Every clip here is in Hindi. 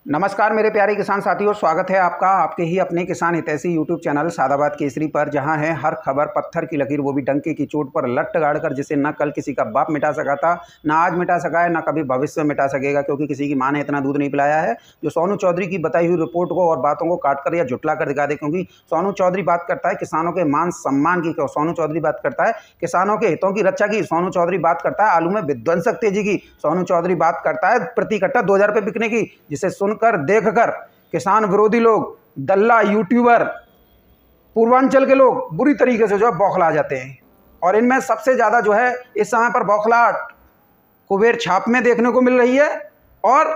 नमस्कार मेरे प्यारे किसान साथियों, स्वागत है आपका आपके ही अपने किसान हितैषी यूट्यूब चैनल सादाबाद केसरी पर, जहां है हर खबर पत्थर की लकीर, वो भी डंके की चोट पर लट गाड़ कर, जिसे न कल किसी का बाप मिटा सका था, ना आज मिटा सका है, ना कभी भविष्य में मिटा सकेगा, क्योंकि किसी की माँ ने इतना दूध नहीं पिलाया है जो सोनू चौधरी की बताई हुई रिपोर्ट को और बातों को काट कर या जुटला कर दिखा दे। क्योंकि सोनू चौधरी बात करता है किसानों के मान सम्मान की, सोनू चौधरी बात करता है किसानों के हितों की रक्षा की, सोनू चौधरी बात करता है आलू में विध्वंसक तेजी की, सोनू चौधरी बात करता है प्रति कट्टा 2000 रुपये बिकने की, जिसे सुनकर देखकर किसान विरोधी लोग, दल्ला यूट्यूबर, पूर्वांचल के लोग बुरी तरीके से जो है बौखला जाते हैं। और इनमें सबसे ज़्यादा जो है इस समय पर बौखलाहट कुबेर छाप में देखने को मिल रही है और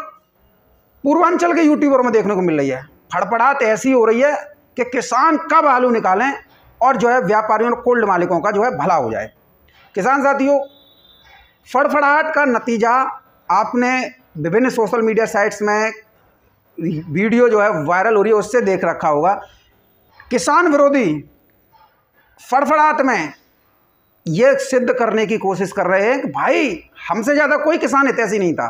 पूर्वांचल के यूट्यूबर में देखने को मिल रही है। फड़फड़ाहट ऐसी हो रही है कि किसान कब आलू निकालें और जो है व्यापारियों और कोल्ड मालिकों का जो है भला हो जाए। किसान साथियों, फड़फड़ाहट का नतीजा आपने विभिन्न सोशल मीडिया साइट्स में वीडियो जो है वायरल हो रही है उससे देख रखा होगा। किसान विरोधी फड़फड़ाहट में ये सिद्ध करने की कोशिश कर रहे हैं कि भाई हमसे ज़्यादा कोई किसान हितैषी नहीं था,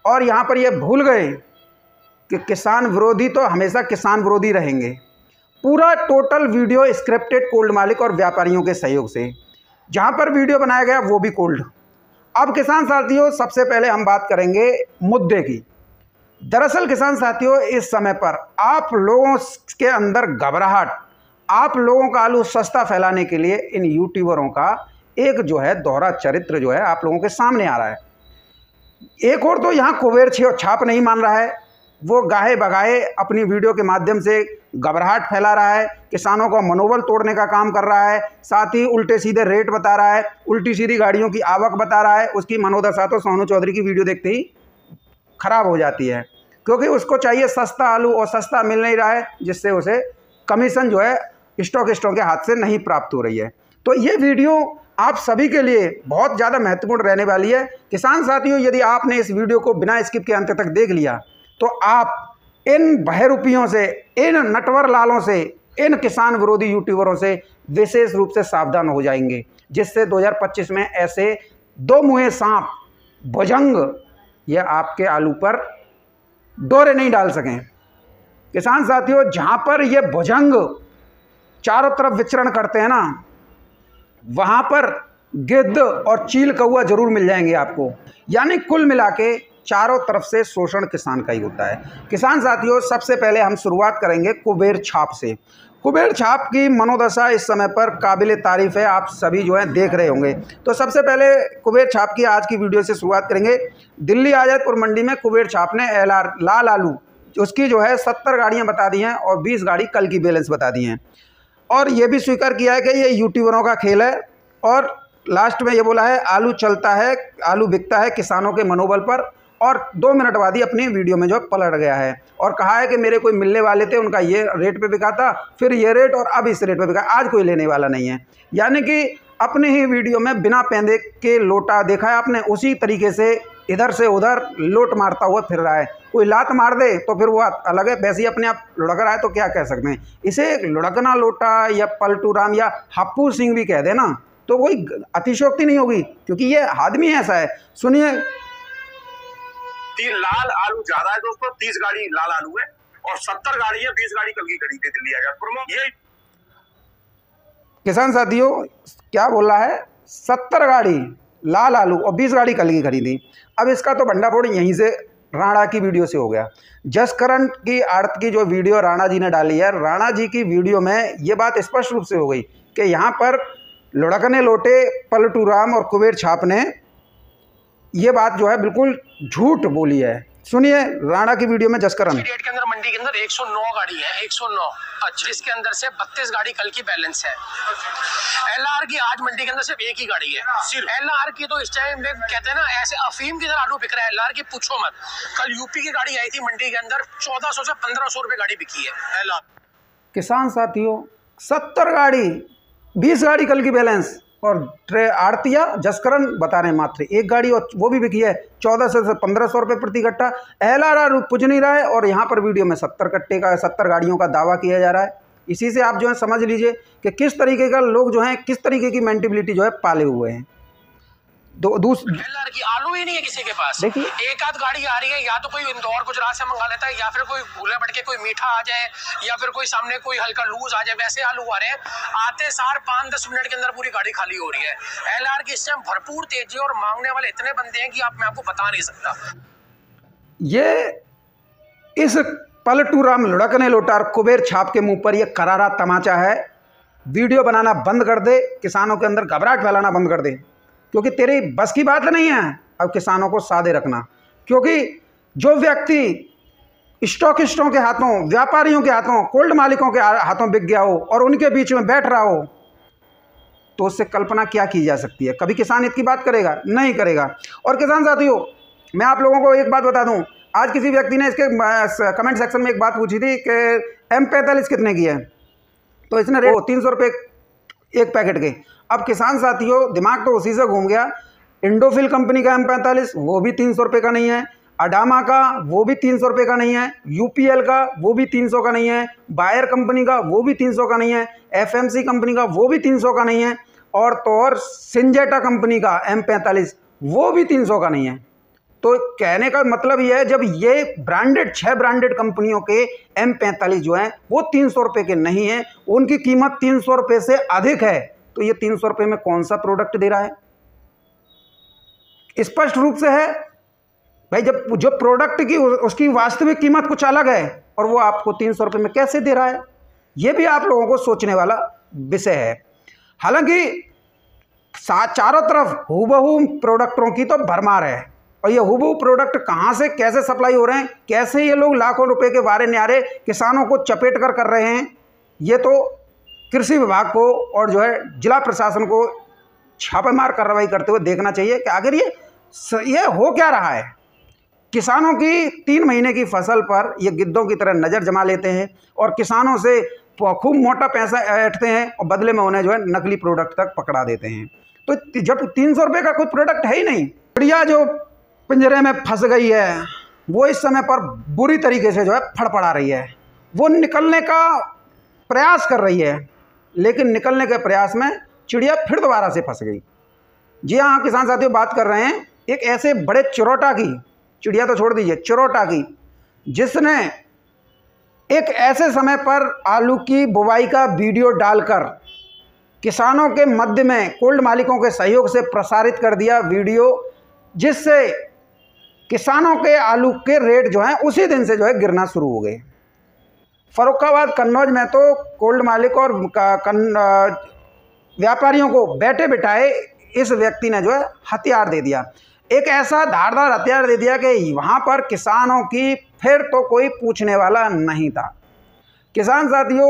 और यहाँ पर ये भूल गए कि किसान विरोधी तो हमेशा किसान विरोधी रहेंगे। पूरा टोटल वीडियो स्क्रिप्टेड कोल्ड मालिक और व्यापारियों के सहयोग से जहाँ पर वीडियो बनाया गया वो भी कोल्ड। अब किसान साथियों, सबसे पहले हम बात करेंगे मुद्दे की। दरअसल किसान साथियों, इस समय पर आप लोगों के अंदर घबराहट, आप लोगों का आलू सस्ता फैलाने के लिए इन यूट्यूबरों का एक जो है दोहरा चरित्र जो है आप लोगों के सामने आ रहा है। एक और तो यहाँ कुबेर छाप नहीं मान रहा है, वो गाहे बगाए अपनी वीडियो के माध्यम से घबराहट फैला रहा है, किसानों का मनोबल तोड़ने का काम कर रहा है, साथ ही उल्टे सीधे रेट बता रहा है, उल्टी सीधी गाड़ियों की आवक बता रहा है। उसकी मनोदशा तो सोनू चौधरी की वीडियो देखते ही खराब हो जाती है, क्योंकि उसको चाहिए सस्ता आलू और सस्ता मिल नहीं रहा है, जिससे उसे कमीशन जो है स्टॉकिस्टों के हाथ से नहीं प्राप्त हो रही है। तो ये वीडियो आप सभी के लिए बहुत ज़्यादा महत्वपूर्ण रहने वाली है। किसान साथियों, यदि आपने इस वीडियो को बिना स्किप के अंत तक देख लिया तो आप इन बहरूपियों से, इन नटवर लालों से, इन किसान विरोधी यूट्यूबरों से विशेष रूप से सावधान हो जाएंगे, जिससे 2025 में ऐसे दो मुँहे सांप भुजंग यह आपके आलू पर डोरे नहीं डाल सकें। किसान साथियों, जहाँ पर ये भुजंग चारों तरफ विचरण करते हैं ना, वहाँ पर गिद्ध और चील कौआ जरूर मिल जाएंगे आपको। यानी कुल मिला के चारों तरफ से शोषण किसान का ही होता है। किसान साथियों, सबसे पहले हम शुरुआत करेंगे कुबेर छाप से। कुबेर छाप की मनोदशा इस समय पर काबिल तारीफ़ है, आप सभी जो है देख रहे होंगे। तो सबसे पहले कुबेर छाप की आज की वीडियो से शुरुआत करेंगे। दिल्ली आज़ादपुर मंडी में कुबेर छाप ने LR लाल आलू उसकी जो है 70 गाड़ियाँ बता दी हैं और 20 गाड़ी कल की बैलेंस बता दी हैं, और ये भी स्वीकार किया है कि ये यूट्यूबरों का खेल है। और लास्ट में ये बोला है आलू चलता है, आलू बिकता है किसानों के मनोबल पर, और 2 मिनट बाद ही अपनी वीडियो में जो पलट गया है और कहा है कि मेरे कोई मिलने वाले थे, उनका ये रेट पे बिका था, फिर ये रेट और अब इस रेट पे बिका, आज कोई लेने वाला नहीं है। यानी कि अपने ही वीडियो में बिना पैंदे के लोटा देखा है आपने, उसी तरीके से इधर से उधर लोट मारता हुआ फिर रहा है। कोई लात मार दे तो फिर वो अलग है, वैसे ही अपने आप लुढ़क रहा है, तो क्या कह सकते हैं इसे, लुढ़कना लोटा या पलटू राम या हप्पू सिंह भी कह देना तो कोई अतिशयोक्ति नहीं होगी, क्योंकि ये आदमी ऐसा है। सुनिए, लाल आलू ज्यादा है दोस्तों, 30 गाड़ी लाल आलू है और 70 गाड़ी है, 20 गाड़ी कल की खरीदी दिल्ली आज़ादपुर में। ये किसान साथियों क्या बोल रहा है, 70 गाड़ी लाल आलू और 20 गाड़ी कल की खरीदी। अब इसका तो भंडाफोड़ यहीं से राणा की वीडियो से हो गया। जसकरण की आड़त की जो वीडियो राणा जी ने डाली है, राणा जी की वीडियो में ये बात स्पष्ट रूप से हो गई कि यहाँ पर लुढ़कने लोटे पलटू राम और कुबेर छाप ने ये बात जो है बिल्कुल झूठ बोली है। सुनिए राणा की वीडियो में जसकरण। डेट के अंदर मंडी के अंदर 109 गाड़ी है, 109, जिसके अंदर से 32 गाड़ी कल की बैलेंस है। LR की आज मंडी के अंदर सिर्फ एक ही गाड़ी है, सिर्फ LR की। तो इस टाइम कहते हैं ना, ऐसे अफीम की तरह आलू बिक रहा है LR की, पूछो मत। कल यूपी की गाड़ी आई थी मंडी के अंदर, 1400 से 1500 रुपए गाड़ी बिकी है LR। किसान साथियों, 70 गाड़ी 20 गाड़ी कल की बैलेंस, और आड़तिया जसकरण बता रहे हैं मात्र एक गाड़ी, और वो भी बिकी है 1400 से 1500 रुपये प्रति कट्टा। LR पुज नहीं रहा है, और यहाँ पर वीडियो में 70 कट्टे का 70 गाड़ियों का दावा किया जा रहा है। इसी से आप जो है समझ लीजिए कि किस तरीके का लोग जो हैं, किस तरीके की मेंटिबिलिटी जो है पाले हुए हैं। LR की आलू ही नहीं है किसी के पास। देखिए एक आध गाड़ी आ रही है, या तो कोई इंदौर गुजरात से मंगा लेता है, या फिर कोई भूले भटके कोई मीठा आ जाए, या फिर कोई सामने कोई हल्का लूज आ जाए, वैसे आलू आ रहे हैं। आते सार 5-10 मिनट के अंदर पूरी गाड़ी खाली हो रही है। LR की इस टाइम भरपूर तेजी और मांगने वाले इतने बंदे हैं कि मैं आपको बता नहीं सकता। ये इस पलटू राम लुढ़कने लोटार कुबेर छाप के मुंह पर यह करारा तमाचा है। वीडियो बनाना बंद कर दे, किसानों के अंदर घबराहट फैलाना बंद कर दे, क्योंकि तेरी बस की बात नहीं है अब किसानों को सादे रखना। क्योंकि जो व्यक्ति स्टॉकिस्टों के हाथों, व्यापारियों के हाथों, कोल्ड मालिकों के हाथों बिक गया हो और उनके बीच में बैठ रहा हो, तो उससे कल्पना क्या की जा सकती है? कभी किसान हित की बात करेगा? नहीं करेगा। और किसान साथियों, मैं आप लोगों को एक बात बता दूं, आज किसी व्यक्ति ने इसके कमेंट सेक्शन में एक बात पूछी थी कि M45 कितने की है, तो इसने रेट 300 रुपये एक पैकेट के। अब किसान साथियों, दिमाग तो उसी से घूम गया। इंडोफिल कंपनी का M45 वो भी 300 रुपये का नहीं है, अडामा का वो भी 300 रुपये का नहीं है, UPL का वो भी 300 का नहीं है, बायर कंपनी का वो भी 300 का नहीं है, FMC कंपनी का वो भी 300 का नहीं है, और तो और सिंजेटा कंपनी का M45 वो भी 300 का नहीं है। तो कहने का मतलब ये है, जब ये ब्रांडेड 6 ब्रांडेड कंपनियों के M45 जो हैं वो 300 रुपये के नहीं हैं, उनकी कीमत 300 रुपये से अधिक है, तो ये 300 रुपये में कौन सा प्रोडक्ट दे रहा है? स्पष्ट रूप से है भाई, जब जो प्रोडक्ट की उसकी वास्तविक कीमत कुछ अलग है और वो आपको 300 रुपये में कैसे दे रहा है? ये भी आप लोगों को सोचने वाला विषय है। हालांकि चारों तरफ हूबहू प्रोडक्टों की तो भरमार है, और ये हूबहू प्रोडक्ट कहाँ से कैसे सप्लाई हो रहे हैं, कैसे ये लोग लाखों रुपए के वारे न्यारे किसानों को चपेट कर रहे हैं, ये तो कृषि विभाग को और जो है जिला प्रशासन को छापेमार कार्रवाई करते हुए देखना चाहिए कि आखिर ये हो क्या रहा है। किसानों की 3 महीने की फसल पर ये गिद्धों की तरह नज़र जमा लेते हैं और किसानों से खूब मोटा पैसा ऐंठते हैं और बदले में उन्हें जो है नकली प्रोडक्ट तक पकड़ा देते हैं। तो जब 300 रुपये का कोई प्रोडक्ट है ही नहीं, चिड़िया जो पिंजरे में फंस गई है वो इस समय पर बुरी तरीके से जो है फड़फड़ा रही है, वो निकलने का प्रयास कर रही है, लेकिन निकलने के प्रयास में चिड़िया फिर दोबारा से फंस गई। जी हाँ किसान साथियों, बात कर रहे हैं एक ऐसे बड़े चिरोटा की, चिड़िया तो छोड़ दीजिए, चिरोटा की, जिसने एक ऐसे समय पर आलू की बुवाई का वीडियो डालकर किसानों के मध्य में कोल्ड मालिकों के सहयोग से प्रसारित कर दिया वीडियो, जिससे किसानों के आलू के रेट जो हैं उसी दिन से जो है गिरना शुरू हो गए। फर्रुखाबाद कन्नौज में तो कोल्ड मालिक और व्यापारियों को बैठे बिठाए इस व्यक्ति ने जो है हथियार दे दिया, एक ऐसा धारदार हथियार दे दिया कि वहाँ पर किसानों की फिर तो कोई पूछने वाला नहीं था। किसान साथियों,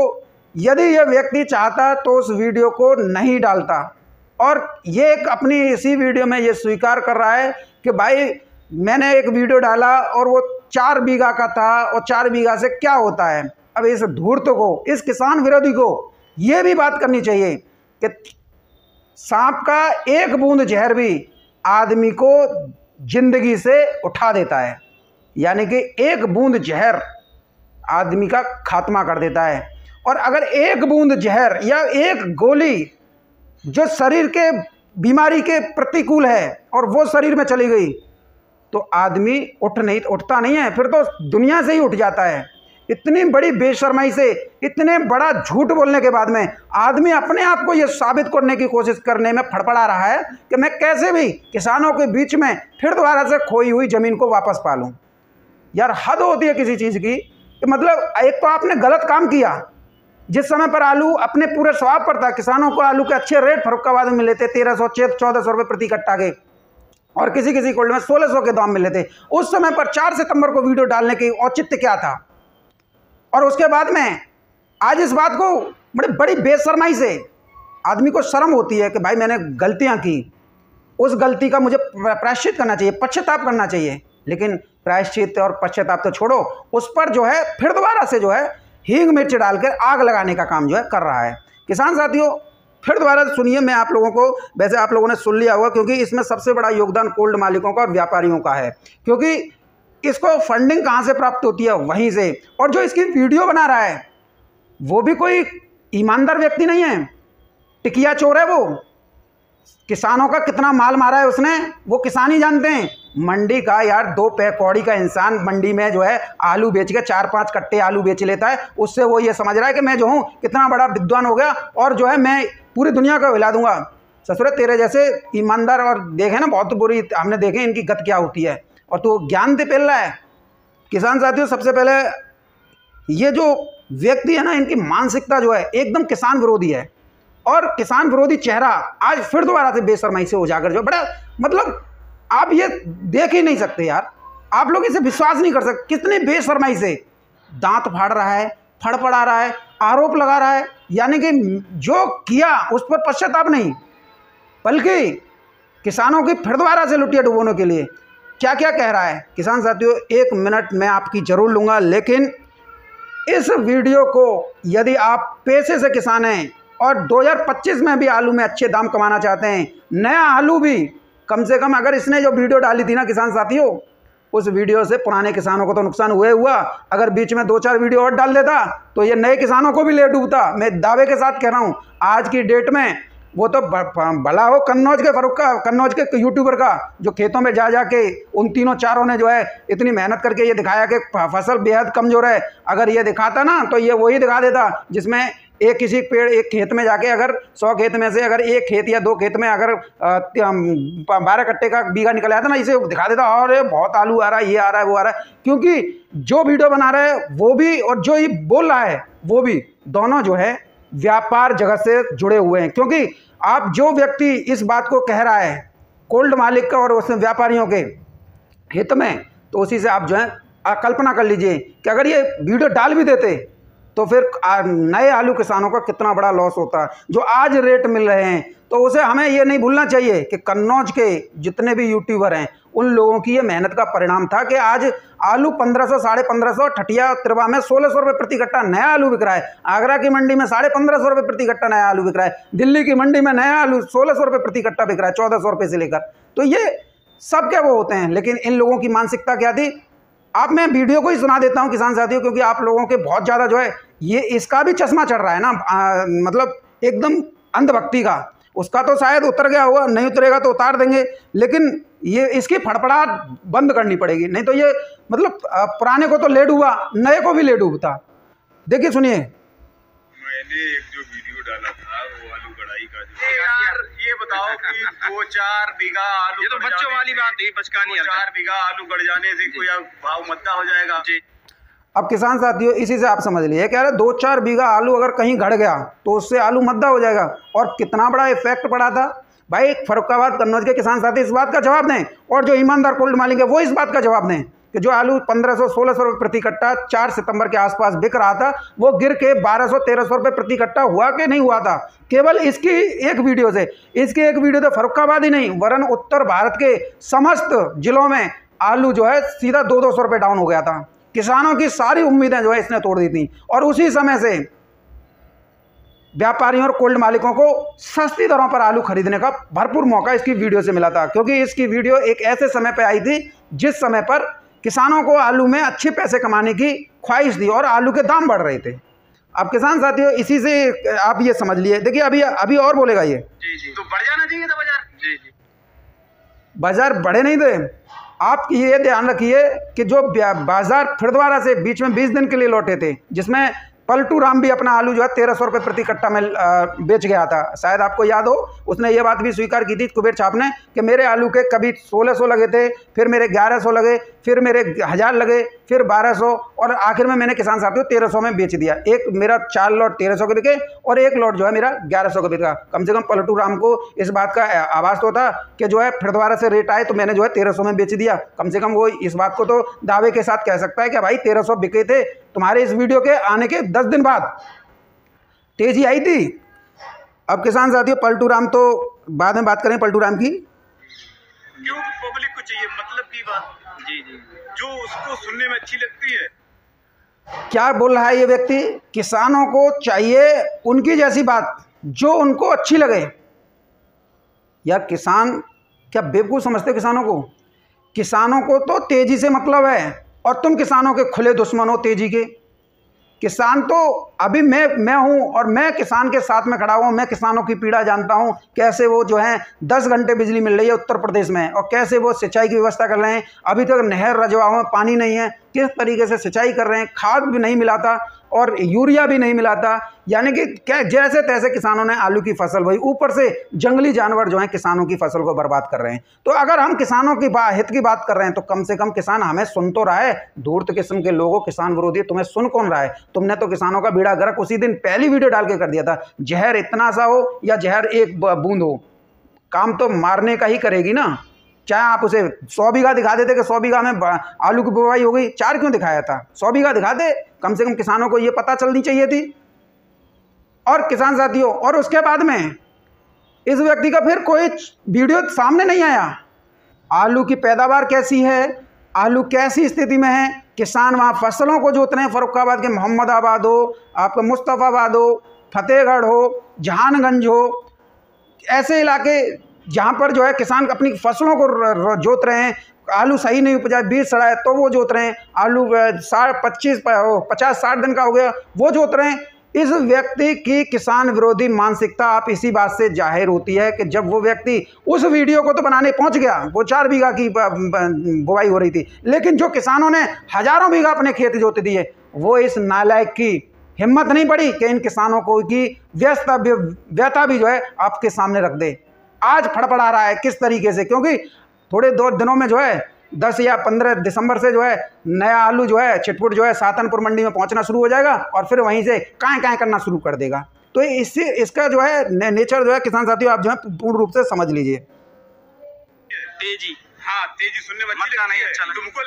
यदि यह व्यक्ति चाहता तो उस वीडियो को नहीं डालता, और ये अपनी इसी वीडियो में ये स्वीकार कर रहा है कि भाई मैंने एक वीडियो डाला और वो 4 बीघा का था और 4 बीघा से क्या होता है। अब इस धूर्त को, इस किसान विरोधी को ये भी बात करनी चाहिए कि सांप का एक बूंद जहर भी आदमी को जिंदगी से उठा देता है, यानी कि एक बूंद जहर आदमी का खात्मा कर देता है। और अगर एक बूंद जहर या एक गोली जो शरीर के बीमारी के प्रतिकूल है और वो शरीर में चली गई तो आदमी उठता नहीं है, फिर तो दुनिया से ही उठ जाता है। इतनी बड़ी बेशर्माई से, इतने बड़ा झूठ बोलने के बाद में आदमी अपने आप को ये साबित करने की कोशिश करने में फड़फड़ा रहा है कि मैं कैसे भी किसानों के बीच में फिर दोबारा से खोई हुई ज़मीन को वापस पा लूँ। यार हद होती है किसी चीज़ की कि मतलब एक तो आपने गलत काम किया, जिस समय पर आलू अपने पूरे स्वाब पर था, किसानों को आलू के अच्छे रेट फर्रुखाबाद में मिले थे 1300-1400 रुपये प्रति कट्टा के, और किसी किसी कोल्ड में 1600 के दाम मिले थे। उस समय पर 4 सितंबर को वीडियो डालने की औचित्य क्या था? और उसके बाद में आज इस बात को बड़ी बेशर्माई से आदमी को शर्म होती है कि भाई मैंने गलतियां की, उस गलती का मुझे प्रायश्चित करना चाहिए, पश्चाताप करना चाहिए। लेकिन प्रायश्चित और पश्चाताप तो छोड़ो, उस पर जो है फिर दोबारा से जो है हींग मिर्च डालकर आग लगाने का काम जो है कर रहा है। किसान साथियों, फिर दोबारा सुनिए, मैं आप लोगों को, वैसे आप लोगों ने सुन लिया होगा क्योंकि इसमें सबसे बड़ा योगदान कोल्ड मालिकों का और व्यापारियों का है, क्योंकि इसको फंडिंग कहाँ से प्राप्त होती है? वहीं से। और जो इसकी वीडियो बना रहा है वो भी कोई ईमानदार व्यक्ति नहीं है, टिकिया चोर है वो। किसानों का कितना माल मारा है उसने, वो किसान ही जानते हैं। मंडी का यार 2 कौड़ी का इंसान मंडी में जो है आलू बेच के 4-5 कट्टे आलू बेच लेता है, उससे वो ये समझ रहा है कि मैं जो हूँ कितना बड़ा विद्वान हो गया और जो है मैं पूरी दुनिया को हिला दूंगा। ससुरे तेरे जैसे ईमानदार और देखे ना बहुत बुरी हमने देखे इनकी गत क्या होती है, और तू ज्ञान दे पेल रहा है। किसान साथियों, सबसे पहले ये जो व्यक्ति है ना, इनकी मानसिकता जो है एकदम किसान विरोधी है, और किसान विरोधी चेहरा आज फिर दोबारा से बेशर्माई से उजागर जो बड़ा, मतलब आप ये देख ही नहीं सकते यार, आप लोग इसे विश्वास नहीं कर सकते। कितनी बेशर्माई से दांत फाड़ रहा है, फड़फड़ा रहा है, आरोप लगा रहा है, यानी कि जो किया उस पर पश्चाताप नहीं, बल्कि किसानों की फिर दोबारा से लुटिया डुबोने के लिए क्या क्या कह रहा है। किसान साथियों, 1 मिनट मैं आपकी जरूर लूँगा, लेकिन इस वीडियो को यदि आप पैसे से किसान हैं और 2025 में भी आलू में अच्छे दाम कमाना चाहते हैं, नया आलू भी कम से कम, अगर इसने जो वीडियो डाली थी ना किसान साथियों, उस वीडियो से पुराने किसानों को तो नुकसान हुआ, अगर बीच में 2-4 वीडियो और डाल देता तो ये नए किसानों को भी ले डूबता। मैं दावे के साथ कह रहा हूँ, आज की डेट में वो तो भला हो कन्नौज के फरूक का, कन्नौज के यूट्यूबर का, जो खेतों में जा के उन तीनों चारों ने जो है इतनी मेहनत करके ये दिखाया कि फसल बेहद कमज़ोर है। अगर ये दिखाता ना तो ये वही दिखा देता जिसमें एक किसी पेड़, एक खेत में जाके अगर 100 खेत में से अगर 1 खेत या 2 खेत में अगर 12 कट्टे का बीघा निकल आता ना, इसे दिखा देता और ये बहुत आलू आ रहा है, ये आ रहा है, वो आ रहा है। क्योंकि जो वीडियो बना रहा है वो भी और जो ये बोल रहा है वो भी, दोनों जो है व्यापार जगत से जुड़े हुए हैं। क्योंकि आप जो व्यक्ति इस बात को कह रहा है कोल्ड मालिक का और उसमें व्यापारियों के हित में, तो उसी से आप जो है कल्पना कर लीजिए कि अगर ये वीडियो डाल भी देते तो फिर नए आलू किसानों का कितना बड़ा लॉस होता है। जो आज रेट मिल रहे हैं तो उसे हमें ये नहीं भूलना चाहिए कि कन्नौज के जितने भी यूट्यूबर हैं उन लोगों की ये मेहनत का परिणाम था कि आज आलू 1500, 1550, ठठिया तिरवा में 1600 रुपये प्रति कट्टा नया आलू बिक रहा है। आगरा की मंडी में 1550 रुपये प्रति कट्टा नया आलू बिक रहा है। दिल्ली की मंडी में नया आलू 1600 रुपये प्रति कट्टा बिक रहा है, 1400 रुपये से लेकर। तो ये सब क्या वो होते हैं, लेकिन इन लोगों की मानसिकता क्या थी, आप मैं वीडियो को ही सुना देता हूं किसान साथियों, क्योंकि आप लोगों के बहुत ज़्यादा जो है ये इसका भी चश्मा चढ़ रहा है ना, मतलब एकदम अंधभक्ति का। उसका तो शायद उतर गया होगा, नहीं उतरेगा तो उतार देंगे, लेकिन ये इसकी फड़फड़ाहट बंद करनी पड़ेगी, नहीं तो ये मतलब पुराने को तो ले डूबा, नए को भी ले डूबता। देखिए सुनिए, मैंने एक जो वीडियो डाला था वो आलू कढ़ाई का, जो यार ये बताओ कि 2-4 बीघा आलू, ये तो बच्चों वाली बात है, बचकानी 4 बीघा आलू गड़ जाने से कोई भाव मद्दा हो जाएगा जी। अब किसान साथियों इसी से आप समझ लिए कह रहे 2-4 बीघा आलू अगर कहीं गड़ गया तो उससे आलू मद्दा हो जाएगा, और कितना बड़ा इफेक्ट पड़ा था भाई। फर्रुखाबाद कन्नौज के किसान साथी इस बात का जवाब दें, और जो ईमानदार कोल्ड मालिक है वो इस बात का जवाब दें कि जो आलू 1500-1600 रुपये प्रति कट्टा 4 सितंबर के आसपास बिक रहा था, वो गिर के 1200-1300 रुपये प्रति कट्टा हुआ कि नहीं हुआ था। केवल इसकी एक वीडियो से, इसकी एक वीडियो तो फर्रुखाबाद ही नहीं वरन उत्तर भारत के समस्त जिलों में आलू जो है सीधा 200-200 रुपये डाउन हो गया था। किसानों की सारी उम्मीदें जो है इसने तोड़ दी थी, और उसी समय से व्यापारियों और कोल्ड मालिकों को सस्ती दरों पर आलू खरीदने का भरपूर मौका इसकी वीडियो से मिला था। क्योंकि इसकी वीडियो एक ऐसे समय पर आई थी जिस समय पर किसानों को आलू में अच्छे पैसे कमाने की ख्वाहिश थी और आलू के दाम बढ़ रहे थे। अब किसान साथियों इसी से आप ये समझ लिए, देखिए अभी और बोलेगा ये, जी तो बढ़ जाना चाहिए था बाजार। जी बाजार बढ़े नहीं थे। आप ये ध्यान रखिए कि जो बाजार फिर दोबारा से बीच में 20 दिन के लिए लौटे थे, जिसमें पलटू राम भी अपना आलू जो है 1300 रुपये प्रति कट्टा में बेच गया था। शायद आपको याद हो, उसने ये बात भी स्वीकार की थी कुबेर छाप ने कि मेरे आलू के कभी 1600 लगे थे, फिर मेरे 1100 लगे, फिर मेरे 1000 लगे, फिर 1200, और आखिर में मैंने किसान साथियों 1300 में बेच दिया। एक मेरा 4 लॉट 1300 के बिके और एक लॉट जो है मेरा 1100 का बिका। कम से कम पलटू राम को इस बात का आभास तो था कि जो है फिर दोबारा से रेट आए तो मैंने जो है 1300 में बेच दिया। कम से कम वो इस बात को तो दावे के साथ कह सकता है कि भाई 1300 बिके थे। तुम्हारे इस वीडियो के आने के 10 दिन बाद तेजी आई थी। अब किसान साथियों पलटू राम तो बाद में बात करें पलटू राम की, क्यों पब्लिक को चाहिए मतलब की बात, जी जो उसको सुनने में अच्छी लगती है। क्या बोल रहा है ये व्यक्ति, किसानों को चाहिए उनकी जैसी बात जो उनको अच्छी लगे। यार किसान क्या बेवकूफ़ समझते किसानों को? किसानों को तो तेजी से मतलब है, और तुम किसानों के खुले दुश्मन हो तेजी के। किसान तो अभी मैं हूँ और मैं किसान के साथ में खड़ा हूँ। मैं किसानों की पीड़ा जानता हूँ, कैसे वो जो है 10 घंटे बिजली मिल रही है उत्तर प्रदेश में और कैसे वो सिंचाई की व्यवस्था कर रहे हैं। अभी तक नहर रजवाओं में पानी नहीं है, किस तरीके से सिंचाई कर रहे हैं, खाद भी नहीं मिलाता और यूरिया भी नहीं मिलाता। यानी कि क्या जैसे तैसे किसानों ने आलू की फसल बोई, ऊपर से जंगली जानवर जो हैं किसानों की फसल को बर्बाद कर रहे हैं। तो अगर हम किसानों की हित की बात कर रहे हैं तो कम से कम किसान हमें सुन तो रहा है। धूर्त किस्म के लोगों, किसान विरोधी, तुम्हें सुन कौन रहा है? तुमने तो किसानों का बेड़ा गर्क उसी दिन पहली वीडियो डाल के कर दिया था। जहर इतना सा हो या जहर एक बूंद हो, काम तो मारने का ही करेगी ना। चाहे आप उसे 100 बीघा दिखा देते कि 100 बीघा में आलू की बुवाई हो गई, 4 क्यों दिखाया था? 100 बीघा दिखा दे, कम से कम किसानों को ये पता चलनी चाहिए थी। और किसान साथियों, और उसके बाद में इस व्यक्ति का फिर कोई वीडियो सामने नहीं आया। आलू की पैदावार कैसी है, आलू कैसी स्थिति में है, किसान वहाँ फसलों को जोत रहे हैं। फर्रुखाबाद के मोहम्मदाबाद हो, आपका मुस्तफ़ाबाद हो, फतेहगढ़ हो, जहानगंज हो, ऐसे इलाके जहाँ पर जो है किसान अपनी फसलों को जोत रहे हैं। आलू सही नहीं उपजा, बीज सड़ा है तो वो जोत रहे हैं। आलू 50-60 दिन का हो गया, वो जोत रहे हैं। इस व्यक्ति की किसान विरोधी मानसिकता आप इसी बात से जाहिर होती है कि जब वो व्यक्ति उस वीडियो को तो बनाने पहुंच गया, वो 4 बीघा की बुवाई हो रही थी, लेकिन जो किसानों ने हजारों बीघा अपने खेत जोत दिए, वो इस नालायक की हिम्मत नहीं पड़ी कि इन किसानों को की व्यथा भी जो है आपके सामने रख दे। आज फड़फड़ा रहा है किस तरीके से, क्योंकि थोड़े 2 दिनों में जो है 10 या 15 दिसंबर से जो है नया आलू जो है छिटपुट जो है सातनपुर मंडी में पहुंचना शुरू हो जाएगा और फिर वहीं से काएं करना शुरू कर देगा। तो इससे इसका जो है नेचर जो है किसान साथियों आप जो है पूर्ण रूप से समझ लीजिए। तेजी, हाँ तेजी सुनने में नहीं अच्छा तुमको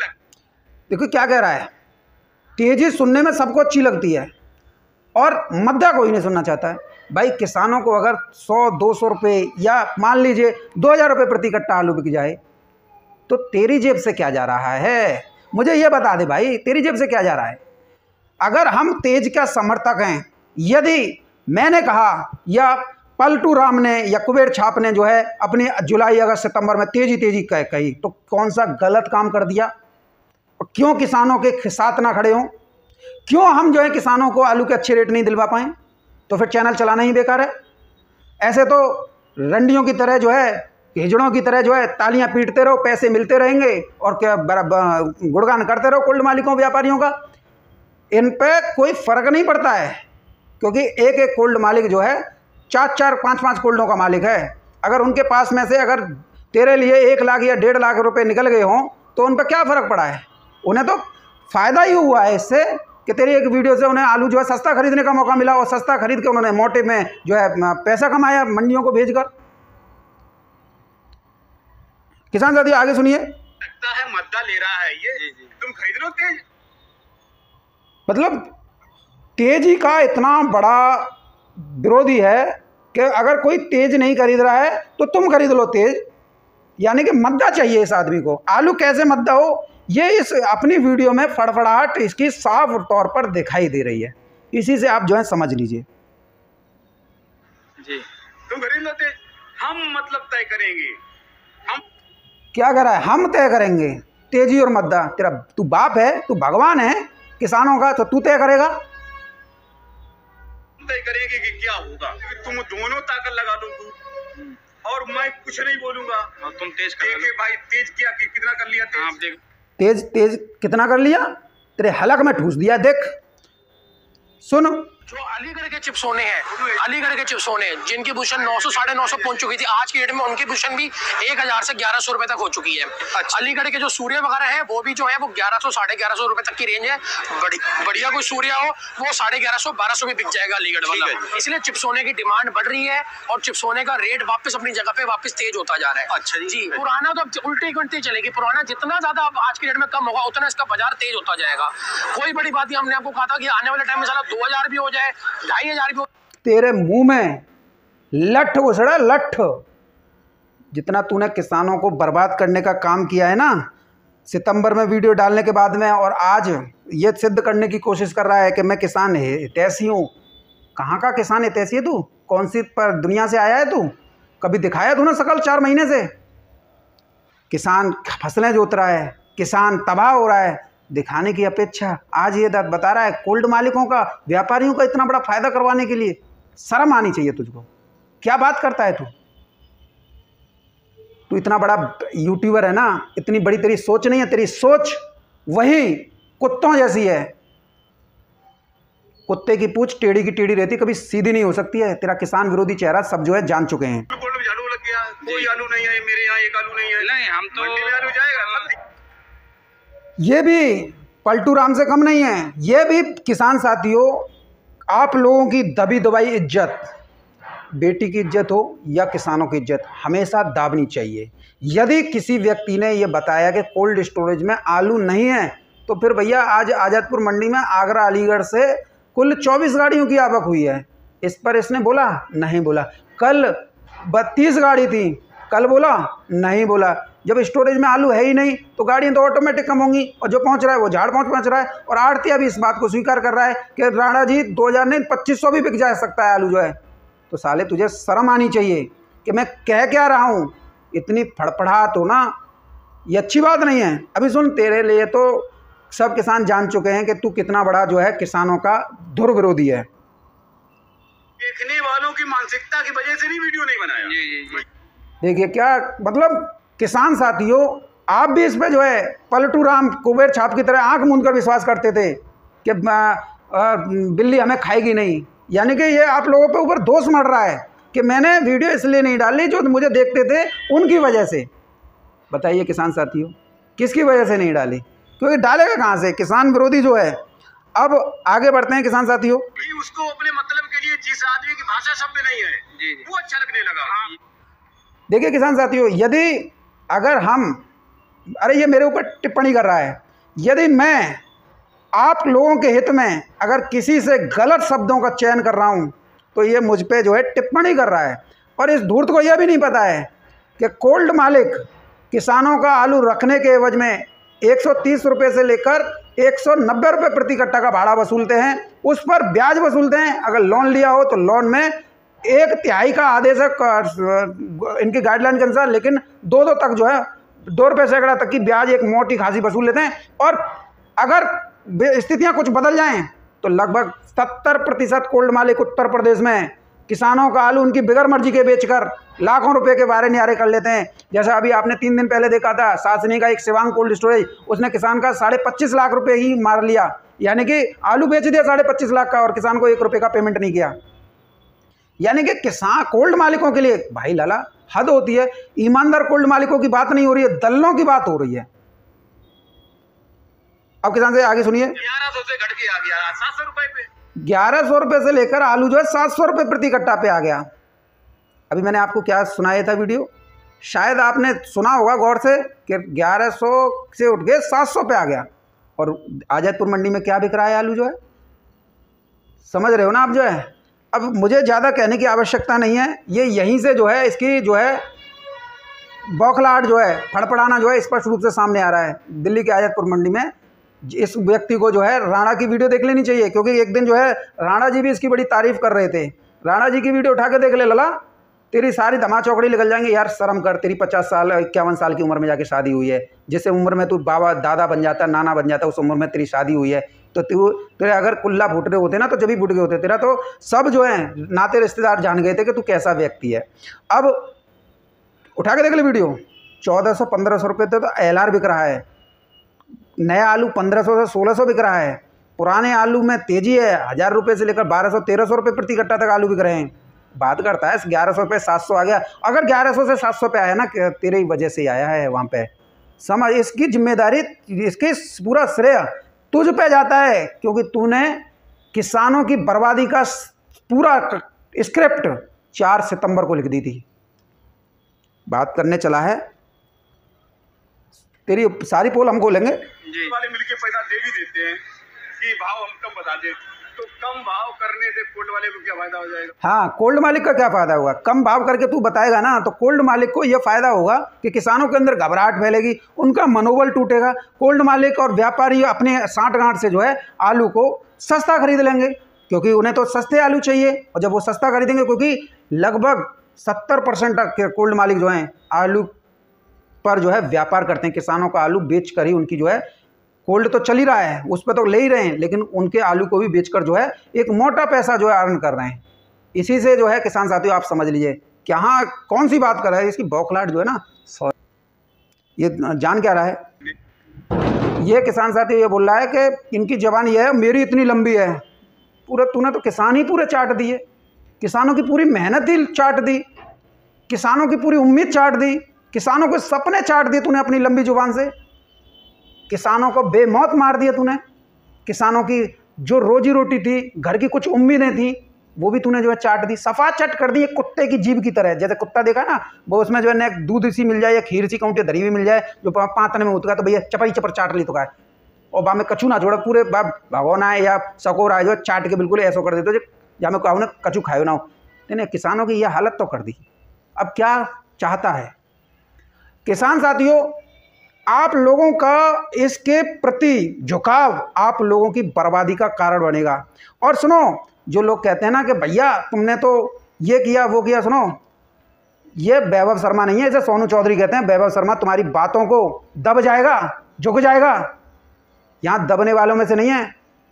देखो क्या कह रहा है, तेजी सुनने में सबको अच्छी लगती है और मद्दा कोई नहीं सुनना चाहता है। भाई किसानों को अगर 100-200 रुपये या मान लीजिए 2000 रुपये प्रति कट्टा आलू बिक जाए तो तेरी जेब से क्या जा रहा है? मुझे ये बता दे भाई, तेरी जेब से क्या जा रहा है? अगर हम तेज का समर्थक हैं, यदि मैंने कहा या पलटू राम ने या कुबेर छाप ने जो है अपनी जुलाई अगस्त सितंबर में तेजी कही, तो कौन सा गलत काम कर दिया? क्यों किसानों के साथ ना खड़े हों? क्यों हम जो है किसानों को आलू के अच्छे रेट नहीं दिलवा पाएँ? तो फिर चैनल चलाना ही बेकार है। ऐसे तो रंडियों की तरह जो है, हिजड़ों की तरह जो है तालियां पीटते रहो, पैसे मिलते रहेंगे और क्या गुणगान करते रहो कोल्ड मालिकों व्यापारियों का। इन पे कोई फ़र्क नहीं पड़ता है, क्योंकि एक कोल्ड मालिक जो है 4-4, 5-5 कोल्डों का मालिक है। अगर उनके पास में से अगर तेरे लिए 1 लाख या 1.5 लाख रुपए निकल गए हों तो उन पर क्या फ़र्क पड़ा है? उन्हें तो फ़ायदा ही हुआ है इससे कि तेरी एक वीडियो से उन्हें आलू जो है सस्ता खरीदने का मौका मिला और सस्ता खरीद के उन्होंने मोटे में जो है पैसा कमाया मंडियों को भेजकर। किसान साथी आगे सुनिए। लगता है मद्दा ले रहा है ये, तुम खरीद लो तेज। मतलब तेजी का इतना बड़ा विरोधी है कि अगर कोई तेज नहीं खरीद रहा है तो तुम खरीद लो तेज। यानी कि मद्दा चाहिए इस आदमी को। आलू कैसे मद्दा हो, ये इस अपनी वीडियो में फड़फड़ाहट इसकी साफ तौर पर दिखाई दे रही है। इसी से आप जो है समझ लीजिए जी। तुम खरीद लो तेज, हम मतलब तय करेंगे। हम क्या कर रहा है? हम तय करेंगे तेजी और मद्दा। तेरा तू बाप है, तू भगवान है किसानों का, तो तू तय करेगा। तय करेंगे कि क्या होगा। तुम दोनों ताकत लगा दो और मैं कुछ नहीं बोलूंगा। तुम तेज कर भाई, तेज किया कि कितना कर लिया तेज? आप देख तेज कितना कर लिया, तेरे हलक में ठूस दिया। देख सुन, जो अलीगढ़ के चिप्स होने हैं, अलीगढ़ के चिप्स होने जिनकी भूषण 900 साढ़े 900 पहुंच चुकी थी, आज की डेट में उनकी भूषण भी 1000 से 1100 रुपए तक हो चुकी है। अच्छा। अलीगढ़ के जो सूर्य वगैरह है वो भी जो है वो 1100 साढ़े 1100 रुपए तक की रेंज है। बढ़िया कोई सूर्य हो वो 1150 1200 भी बिक जाएगा अलीगढ़ वाला। इसलिए चिप्स होने की डिमांड बढ़ रही है और चिप्स होने का रेट वापस अपनी जगह पे वापस तेज होता जा रहा है। अच्छा जी। पुराना तो अब उल्टी चलेगी, पुराना जितना ज्यादा आज की डेट में कम होगा उतना इसका बाजार तेज होता जाएगा। कोई बड़ी बात नहीं, हमने आपको कहा था कि आने वाले टाइम में साला 2000 भी हो जाए, 2500 भी। तेरे मुंह में लठ घुसड़ा, लठ। जितना तूने किसानों को बर्बाद करने का काम किया है ना, सितंबर में वीडियो डालने के बाद में, और आज ये सिद्ध करने की कोशिश कर रहा है कि मैं किसान हितैषी हूँ। कहाँ का किसान हितैषी है तू? कौन सी पर दुनिया से आया है तू? कभी दिखाया तूने शकल 4 महीने से? किसान फसलें जोत रहा है, किसान तबाह हो रहा है, दिखाने की अपेक्षा आज ये बता रहा है कोल्ड मालिकों का, व्यापारियों का इतना बड़ा फायदा करवाने के लिए। शर्म आनी चाहिए तुझको। क्या बात करता है तू? तू इतना बड़ा यूट्यूबर है ना, इतनी बड़ी तेरी सोच नहीं है। तेरी सोच वही कुत्तों जैसी है। कुत्ते की पूंछ टेढ़ी की टेढ़ी रहती, कभी सीधी नहीं हो सकती है। तेरा किसान विरोधी चेहरा सब जो है जान चुके हैं। कोई आलू नहीं है मेरे यहाँ, एक आलू नहीं है। नहीं, हम तो मंडी में आलू जाएगा। ये भी पलटू राम से कम नहीं है। ये भी किसान साथियों, आप लोगों की दबी दबाई इज्जत, बेटी की इज्जत हो या किसानों की इज्जत, हमेशा दाबनी चाहिए। यदि किसी व्यक्ति ने ये बताया कि कोल्ड स्टोरेज में आलू नहीं है, तो फिर भैया आज आज़ादपुर मंडी में आगरा अलीगढ़ से कुल 24 गाड़ियों की आवक हुई है। इस पर इसने बोला? नहीं बोला। कल 32 गाड़ी थी, कल बोला? नहीं बोला। जब स्टोरेज में आलू है ही नहीं तो गाड़ियाँ तो ऑटोमेटिक कम होंगी, और जो पहुंच रहा है वो झाड़ पहुंच रहा है। और आड़तिया भी इस बात को स्वीकार कर रहा है कि राणा जी 2000 नहीं 2500 भी बिक जा सकता है आलू जो है। तो साले तुझे शर्म आनी चाहिए कि मैं कह क्या रहा हूँ। इतनी फड़फड़ाहट हो ना, ये अच्छी बात नहीं है। अभी सुन, तेरे लिए तो सब किसान जान चुके हैं कि तू कितना बड़ा जो है किसानों का धुर विरोधी है। देखने वालों की मानसिकता की वजह से नहीं वीडियो नहीं बनाया। देखिए क्या मतलब, किसान साथियों आप भी इस पे जो है पलटू राम कुबेर छाप की तरह आंख मूंद कर विश्वास करते थे कि बिल्ली हमें खाएगी नहीं। यानी कि ये आप लोगों पे ऊपर दोष मर रहा है कि मैंने वीडियो इसलिए नहीं डाली जो मुझे देखते थे उनकी वजह से। बताइए किसान साथियों, किसकी वजह से नहीं डाली? क्योंकि डालेगा कहाँ से किसान विरोधी जो है। अब आगे बढ़ते हैं किसान साथियों। उसको अपने मतलब के लिए जिस आदमी की भाषा शब्द नहीं है वो अच्छा लगने लगा। देखिए किसान साथियों, यदि अगर हम, अरे ये मेरे ऊपर टिप्पणी कर रहा है, यदि मैं आप लोगों के हित में अगर किसी से गलत शब्दों का चयन कर रहा हूं तो ये मुझ पे जो है टिप्पणी कर रहा है। और इस धूर्त को यह भी नहीं पता है कि कोल्ड मालिक किसानों का आलू रखने के एवज में 130 रुपये से लेकर 190 रुपये प्रति कट्टा का भाड़ा वसूलते हैं। उस पर ब्याज वसूलते हैं। अगर लोन लिया हो तो लोन में 1/3 का आदेश है इनकी गाइडलाइन के अनुसार, लेकिन 2 तक जो है 2 रुपये सैकड़ा तक की ब्याज एक मोटी खासी वसूल लेते हैं। और अगर स्थितियां कुछ बदल जाएं तो लगभग 70% कोल्ड मालिक उत्तर प्रदेश में किसानों का आलू उनकी बिगर मर्जी के बेचकर लाखों रुपए के बारे न्यारे कर लेते हैं। जैसा अभी आपने 3 दिन पहले देखा था, सासनी का एक सिवांग कोल्ड स्टोरेज, उसने किसान का 25.5 लाख रुपए ही मार लिया। यानी कि आलू बेच दिया 25.5 लाख का और किसान को 1 रुपये का पेमेंट नहीं किया। यानी कि किसान कोल्ड मालिकों के लिए भाई लाला हद होती है। ईमानदार कोल्ड मालिकों की बात नहीं हो रही है, दल्लों की बात हो रही है। अब किसान से आगे सुनिए। 1100 से घट के आ गया 700 रुपए पे। 1100 रुपये से लेकर आलू जो है 700 रुपये प्रति कट्टा पे आ गया। अभी मैंने आपको क्या सुनाया था वीडियो, शायद आपने सुना होगा गौर से कि 1100 से उठ के 700 पे आ गया। और आज़ादपुर मंडी में क्या बिक रहा है आलू जो है, समझ रहे हो ना आप जो है। अब मुझे ज़्यादा कहने की आवश्यकता नहीं है, ये यहीं से जो है इसकी जो है बौखलाहट जो है, फड़फड़ाना जो है स्पष्ट रूप से सामने आ रहा है। दिल्ली के आज़ादपुर मंडी में इस व्यक्ति को जो है राणा की वीडियो देख लेनी चाहिए, क्योंकि एक दिन जो है राणा जी भी इसकी बड़ी तारीफ कर रहे थे। राणा जी की वीडियो उठा के देख ले लला, तेरी सारी धमा चौकड़ी निकल जाएंगे। यार शर्म कर, तेरी 50 साल 51 साल की उम्र में जाके शादी हुई है। जिस उम्र में तू बाबा दादा बन जाता, नाना बन जाता, उस उम्र में तेरी शादी हुई है। तो तेरे अगर कुल्ला फूट रहे होते ना तो जब भी फूट गए होते। तेरा तो सब जो है नाते रिश्तेदार जान गए थे कि तू कैसा व्यक्ति है। अब उठा के देख ले वीडियो। 1400-1500 रुपये तो LR बिक रहा है। नया आलू 1500 से 1600 बिक रहा है। पुराने आलू में तेजी है, 1000 रुपये से लेकर 1200-1300 रुपये प्रति कट्टा तक आलू बिक रहे हैं। बात करता है 1100 पे 700 आ गया। अगर 1100 से 700 पे आया ना, तेरी वजह से आया है वहाँ पे। समझ, इसकी जिम्मेदारी, इसकी पूरा श्रेय तुझ पे जाता है, क्योंकि तूने किसानों की बर्बादी का पूरा स्क्रिप्ट 4 सितंबर को लिख दी थी। बात करने चला है, तेरी सारी पोल हम खोलेंगे। वाले मिलके पैसा दे भी देते हैं कि भाव हम कम बता दें, तो कम भाव करने से कोल्ड वाले को क्या फायदा हो जाएगा? हाँ, कोल्ड मालिक का क्या फायदा होगा? कम भाव करके तू बताएगा ना तो कोल्ड मालिक को यह फायदा होगा कि किसानों के अंदर घबराहट फैलेगी, उनका मनोबल टूटेगा। कोल्ड मालिक और व्यापारी अपने साँठ-गांठ से जो है आलू को सस्ता खरीद लेंगे, क्योंकि उन्हें तो सस्ते आलू चाहिए। और जब वो सस्ता खरीदेंगे, क्योंकि लगभग 70% तक कोल्ड मालिक जो हैं आलू पर जो है व्यापार करते हैं, किसानों का आलू बेच कर ही उनकी जो है कोल्ड तो चल ही रहा है, उस पर तो ले ही रहे हैं, लेकिन उनके आलू को भी बेचकर जो है एक मोटा पैसा जो है अर्न कर रहे हैं। इसी से जो है किसान साथियों आप समझ लीजिए कि हाँ कौन सी बात कर रहा है, इसकी बौखलाहट जो है ना, ये जान क्या रहा है, ये किसान साथियों ये बोल रहा है कि इनकी जबान ये है मेरी इतनी लंबी है। पूरा तूने तो किसान ही पूरे चाट दिए, किसानों की पूरी मेहनत ही चाट दी, किसानों की पूरी उम्मीद चाट दी, किसानों के सपने चाट दिए तूने अपनी लंबी जुबान से, किसानों को बेमौत मार दिया तूने, किसानों की जो रोजी रोटी थी, घर की कुछ उम्मीदें थी, वो भी तूने जो है चाट दी, सफा चट कर दी, एक कुत्ते की जीभ की तरह। जैसे कुत्ता देखा ना, वो उसमें जो है न दूध सी मिल जाए या खीर सी काउंटे धरी हुई मिल जाए जो पातने में उतरा तो भैया चपड़ी चपर चाट ली तो का, और बा में कछू ना छोड़ा, पूरे बा भगोना है या सकोरा है जो चाट के बिल्कुल ऐसा कर देते या मैं कहूँ ना कछू खायो ना हो। नहीं, किसानों की यह हालत तो कर दी। अब क्या चाहता है किसान साथियों, आप लोगों का इसके प्रति झुकाव आप लोगों की बर्बादी का कारण बनेगा। और सुनो, जो लोग कहते हैं ना कि भैया तुमने तो ये किया वो किया, सुनो, ये वैभव शर्मा नहीं है, इसे सोनू चौधरी कहते हैं। वैभव शर्मा तुम्हारी बातों को दब जाएगा, झुक जाएगा। यहाँ दबने वालों में से नहीं है,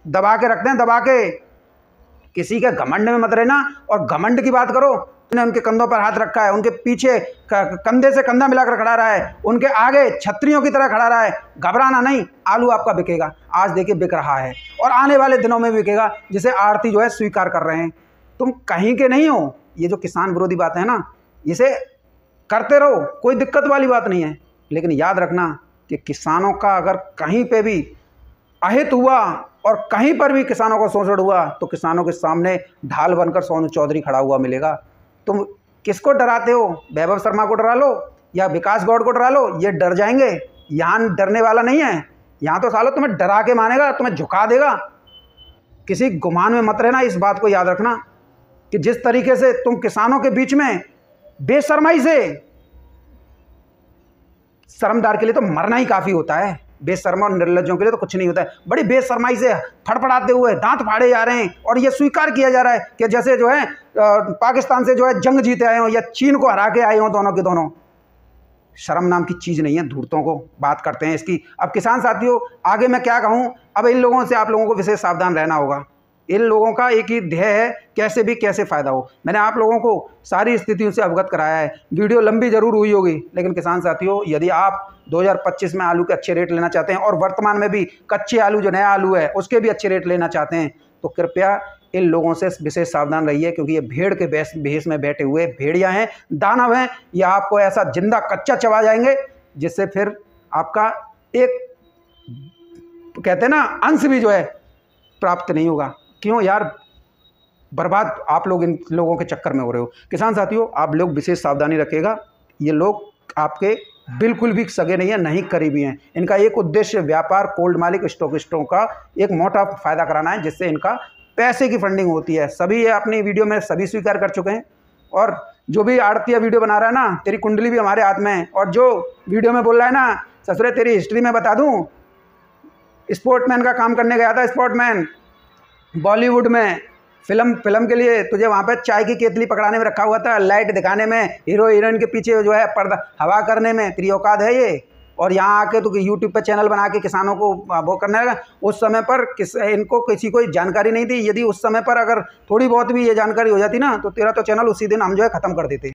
दबा के रखते हैं, दबा के। किसी के घमंड में मत रहना, और घमंड की बात करो, उन्होंने उनके कंधों पर हाथ रखा है, उनके पीछे कंधे से कंधा मिलाकर खड़ा रहा है, उनके आगे छतरियों की तरह खड़ा रहा है। घबराना नहीं, आलू आपका बिकेगा। आज देखिए बिक रहा है और आने वाले दिनों में बिकेगा, जिसे आड़ती जो है स्वीकार कर रहे हैं। तुम कहीं के नहीं हो। ये जो किसान विरोधी बात है ना, इसे करते रहो, कोई दिक्कत वाली बात नहीं है, लेकिन याद रखना कि किसानों का अगर कहीं पे भी अहित हुआ और कहीं पर भी किसानों को शोषण हुआ तो किसानों के सामने ढाल बनकर सोनू चौधरी खड़ा हुआ मिलेगा। तुम किसको डराते हो? वैभव शर्मा को डरा लो या विकास गौड़ को डरा लो, ये डर जाएंगे। यहाँ डरने वाला नहीं है, यहाँ तो सालो तुम्हें डरा के मानेगा, तुम्हें झुका देगा। किसी गुमान में मत रहना, इस बात को याद रखना कि जिस तरीके से तुम किसानों के बीच में बेशर्माई से, शर्मदार के लिए तो मरना ही काफ़ी होता है, बेशर्मा और निर्लज्जों के लिए तो कुछ नहीं होता है। बड़ी बेशर्माई से फड़फड़ाते हुए दांत फाड़े जा रहे हैं और ये स्वीकार किया जा रहा है कि जैसे जो है पाकिस्तान से जो है जंग जीते आए हों या चीन को हरा के आए हों, दोनों के दोनों। शर्म नाम की चीज़ नहीं है, धूर्तों को बात करते हैं इसकी। अब किसान साथियों आगे मैं क्या कहूँ, अब इन लोगों से आप लोगों को विशेष सावधान रहना होगा। इन लोगों का एक ही ध्येय है, कैसे भी कैसे फ़ायदा हो। मैंने आप लोगों को सारी स्थितियों से अवगत कराया है। वीडियो लंबी जरूर हुई होगी, लेकिन किसान साथियों यदि आप 2025 में आलू के अच्छे रेट लेना चाहते हैं और वर्तमान में भी कच्चे आलू जो नया आलू है उसके भी अच्छे रेट लेना चाहते हैं, तो कृपया इन लोगों से विशेष सावधान रहिए, क्योंकि ये भेड़ के भेष में बैठे हुए भेड़िया हैं, दानव हैं। ये आपको ऐसा जिंदा कच्चा चबा जाएंगे जिससे फिर आपका एक कहते हैं ना अंश भी जो है प्राप्त नहीं होगा। क्यों यार, बर्बाद आप लोग इन लोगों के चक्कर में हो रहे हो। किसान साथियों आप लोग विशेष सावधानी रखिएगा, ये लोग आपके बिल्कुल भी सगे नहीं है, नहीं करीबी हैं। इनका एक उद्देश्य व्यापार, कोल्ड मालिक, स्टॉकिस्टों का एक मोटा फायदा कराना है, जिससे इनका पैसे की फंडिंग होती है। सभी ये अपनी वीडियो में सभी स्वीकार कर चुके हैं। और जो भी आड़तिया वीडियो बना रहा है ना, तेरी कुंडली भी हमारे हाथ में है। और जो वीडियो में बोल रहा है ना, ससुरे तेरी हिस्ट्री में बता दूँ, स्पोर्टमैन का काम करने गया था, स्पोर्टमैन बॉलीवुड में फिल्म के लिए तुझे वहाँ पे चाय की केतली पकड़ाने में रखा हुआ था, लाइट दिखाने में, हीरो हीरोइन के पीछे जो है पर्दा हवा करने में तेरी औकात है ये। और यहाँ आके तो यूट्यूब पे चैनल बना के किसानों को वो करने लगा। उस समय पर इनको किसी को जानकारी नहीं थी। यदि उस समय पर अगर थोड़ी बहुत भी ये जानकारी हो जाती ना, तो तेरा तो चैनल उसी दिन हम जो है ख़त्म कर देते।